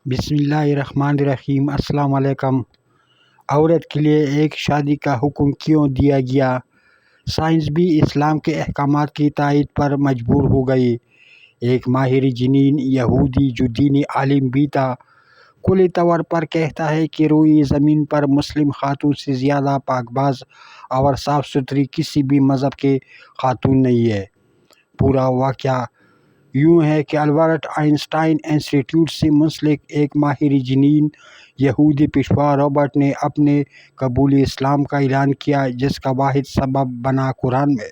بسم اللہ الرحمن الرحیم۔ السلام علیکم۔ عورت کے لیے ایک شادی کا حکم کیوں دیا گیا؟ سائنس بھی اسلام کے احکامات کی تائید پر مجبور ہو گئی۔ ایک ماہر جنین یہودی جو دینی عالم بھی تھا، کلی طور پر کہتا ہے کہ روئے زمین پر مسلم خاتون سے زیادہ پاک باز اور صاف ستھری کسی بھی مذہب کے خاتون نہیں ہے۔ پورا واقعہ یوں ہے کہ البرٹ آئن سٹائن انسٹی ٹیوٹ سے منسلک ایک ماہر جنین یہودی پیشوا رابرٹ نے اپنے قبول اسلام کا اعلان کیا، جس کا واحد سبب بنا قرآن میں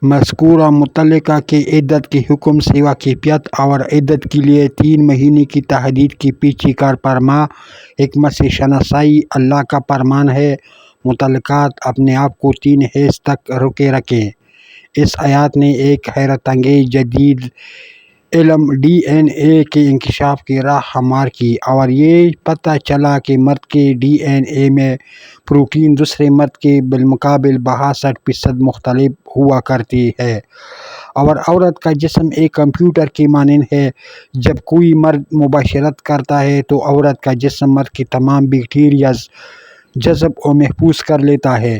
مذکورہ مطلقہ کے عدت کے حکم سے واقفیت اور عدت کے لیے 3 مہینے کی تحدید کے پیچھے کار فرما حکمت شناسائی اللہ کا فرمان ہے۔ مطلقات اپنے آپ کو 3 حیض تک روکے رکھیں۔ اس آیات نے ایک حیرت انگیز جدید علم ڈی این اے کے انکشاف کی راہ ہموار کی، اور یہ پتہ چلا کہ مرد کے ڈی این اے میں پروٹین دوسرے مرد کے بالمقابل 62% مختلف ہوا کرتی ہے، اور عورت کا جسم ایک کمپیوٹر کے مانند ہے۔ جب کوئی مرد مباشرت کرتا ہے تو عورت کا جسم مرد کے تمام بیکٹیریاز جذب و محفوظ کر لیتا ہے۔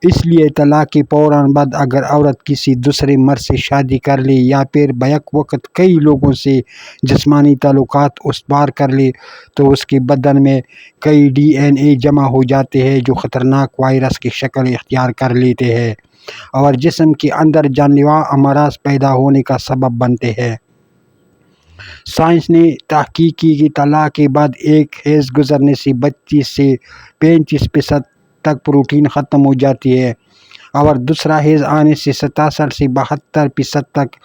اس لیے طلاق کے فوراً بعد اگر عورت کسی دوسرے مرد سے شادی کر لے یا پھر بیک وقت کئی لوگوں سے جسمانی تعلقات استوار کر لے تو اس کے بدن میں کئی ڈی این اے جمع ہو جاتے ہیں جو خطرناک وائرس کی شکل اختیار کر لیتے ہیں اور جسم کے اندر جان لیوا امراض پیدا ہونے کا سبب بنتے ہیں۔ سائنس نے تحقیق کی کہ طلاق کے بعد ایک حیض گزرنے سے 32 سے 35% تک پروٹین ختم ہو جاتی ہے، اور دوسرا حیض آنے سے 67 سے 72% تک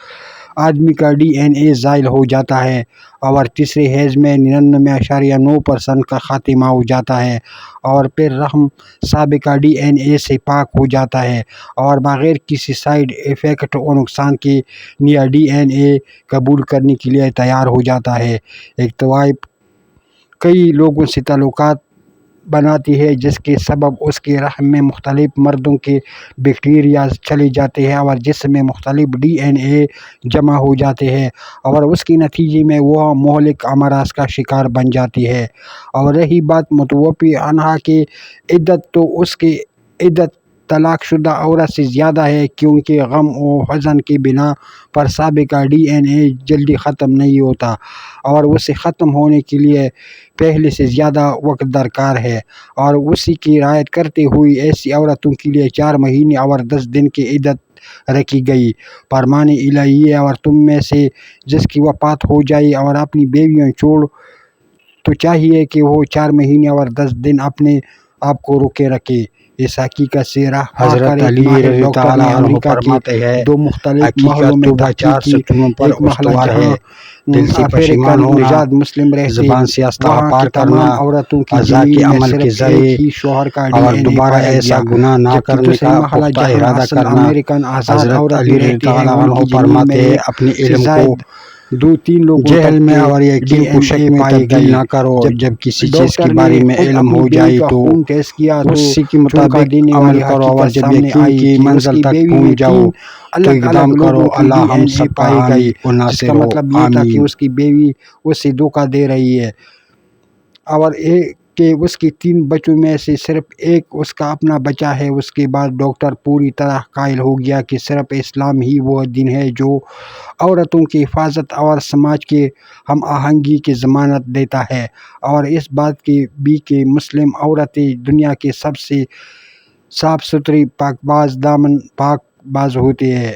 آدمی کا ڈی این اے زائل ہو جاتا ہے، اور تیسرے حیض میں 99.9% کا خاتمہ ہو جاتا ہے، اور پھر رحم سابقہ ڈی این اے سے پاک ہو جاتا ہے اور بغیر کسی سائیڈ ایفیکٹ و نقصان کے نیا ڈی این اے قبول کرنے کے لیے تیار ہو جاتا ہے۔ ایک طوائف کئی لوگوں سے تعلقات بناتی ہے، جس کے سبب اس کے رحم میں مختلف مردوں کے بیکٹیریاز چلے جاتے ہیں اور جسم میں مختلف ڈی این اے جمع ہو جاتے ہیں، اور اس کے نتیجے میں وہ مہلک امراض کا شکار بن جاتی ہے۔ اور رہی بات متوفی عنہا کی عدت، تو اس کی عدت طلاق شدہ عورت سے زیادہ ہے، کیونکہ غم و حزن کی بنا پر سابقہ ڈی این اے جلدی ختم نہیں ہوتا اور اسے ختم ہونے کے لیے پہلے سے زیادہ وقت درکار ہے، اور اسی کی رعایت کرتے ہوئے ایسی عورتوں کے لیے 4 مہینے اور 10 دن کی عدت رکھی گئی۔ فرمان الہی ہے، اور تم میں سے جس کی وفات ہو جائے اور اپنی بیویاں چھوڑ تو چاہیے کہ وہ 4 مہینے اور 10 دن اپنے آپ کو روکے رکھے۔ اس حقیقت سے راہ حضرت علی رضی اللہ عنہ فرماتے ہیں، 2 مختلف محلوں میں حقیقت 4 ستونوں پر استوار ہے: دل سے پشیمان ہونا، مسلم رہتے، زبان سے استغفار وہاں کی کرنا، تمام عورتوں کی اعضاء کے زمین میں عمل کے صرف ذریعے، ایک ہی شوہر کا ڈی اور این اے دوبارہ پایا ایسا گیا، گناہ نہ جبکہ کرنے دوسرے کا محلہ پختہ جہاں ارادہ اصل کرنا۔ امریکن آزاد حضرت عورتیں علی رضی رہتی ہیں، اللہ ان عنہ کی زمین میں فرماتے ہیں، ایک اپنے سے علم کو زائد 2-3 لوگوں جہل تک میں کے اور ڈی یقین کو این شک اے میں پائے تبدیل گئے۔ نہ کرو۔ جب کسی چیز ڈاکٹر کے نے بارے میں خود علم اپنی ہو بیوی جائے کا تو خون ٹیسٹ کیا تو اسی کے چونکا مطابق دینے عمل والی کرو، اور حقیقت جب سامنے یقین آئی کی کہ اس منزل کی تک بیوی میں پہنچ جاؤ 3 تو الگ اقدام الگ کرو۔ لوگوں کی اللہ ڈی ہم این اے سب کا پائے حامی گئی، و جس ناصر کا ہو، مطلب یہ تھا کہ آمین۔ اس کی بیوی اسے دھوکہ دے رہی ہے، اور کہ اس کے 3 بچوں میں سے صرف ایک اس کا اپنا بچہ ہے۔ اس کے بعد ڈاکٹر پوری طرح قائل ہو گیا کہ صرف اسلام ہی وہ دین ہے جو عورتوں کی حفاظت اور سماج کے ہم آہنگی کی ضمانت دیتا ہے، اور اس بات کی بھی کہ مسلم عورتیں دنیا کی سب سے صاف ستھری، پاک باز، دامن پاک باز ہوتی ہیں۔